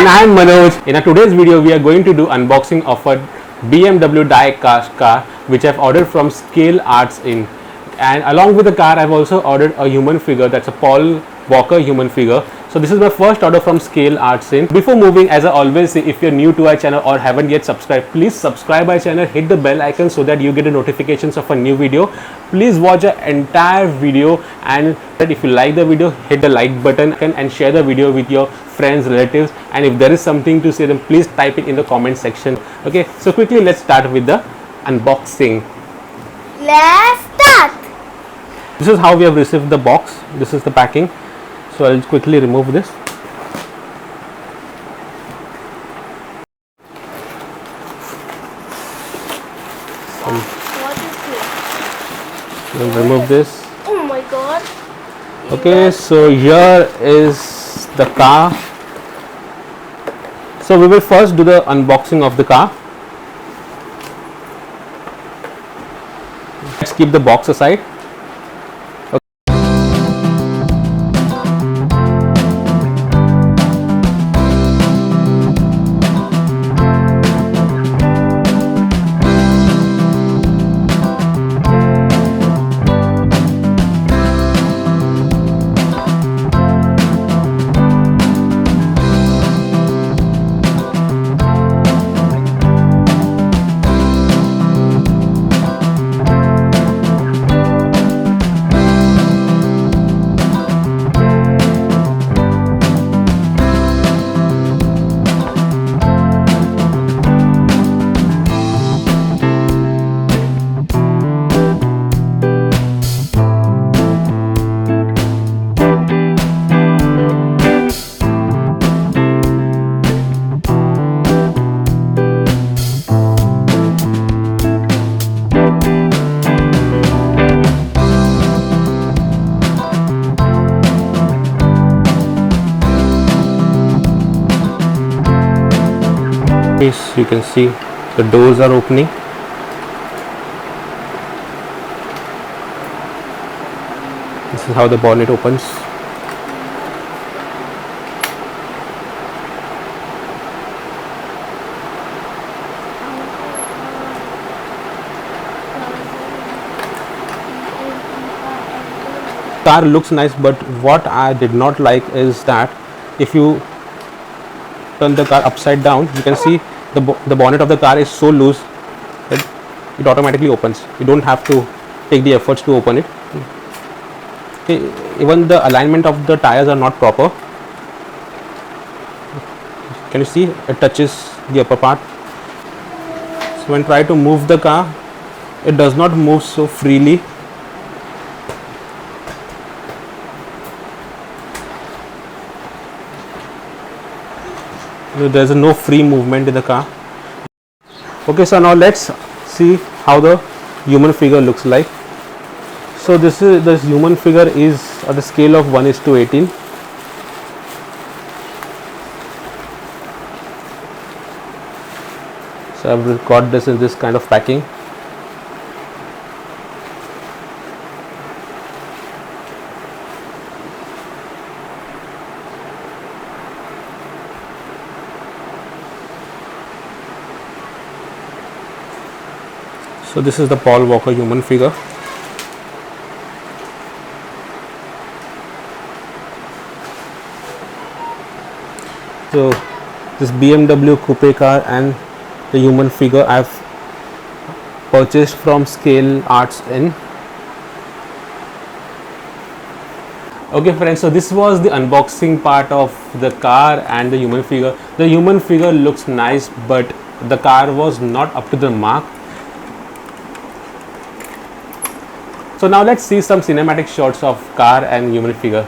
And I am Manoj. In today's video, we are going to do unboxing of a BMW die-cast car which I've ordered from Scale Arts in. And along with the car, I've also ordered a human figure. That's a Paul Walker human figure. So this is my first order from Scale Arts in. Before moving, as I always say, if you're new to our channel or haven't yet subscribed, please subscribe our channel, hit the bell icon so that you get the notifications of a new video. Please watch the entire video, and if you like the video, hit the like button and share the video with your friends, relatives, and if there is something to say, then please type it in the comment section. Okay, so quickly let's start with the unboxing. Let's start. This is how we have received the box. This is the packing. So I'll quickly remove this. What is this? We'll remove this. Oh my god. Okay, so here is the car. So we will first do the unboxing of the car. Let's keep the box aside. You can see the doors are opening. This is how the bonnet opens. Car looks nice, but what I did not like is that if you turn the car upside down, you can see the bonnet of the car is so loose that it automatically opens. You don't have to take the efforts to open it. Okay, even the alignment of the tires are not proper. Can you see it touches the upper part? So when try to move the car, it does not move so freely. There is no free movement in the car. Okay, so now let's see how the human figure looks like. So this human figure is at the scale of 1:18. So I've got this in this kind of packing. So this is the Paul Walker human figure. So this BMW Coupe car and the human figure I've purchased from Scale Arts in. Okay friends, so this was the unboxing part of the car and the human figure. The human figure looks nice, but the car was not up to the mark. So now let's see some cinematic shots of car and human figure.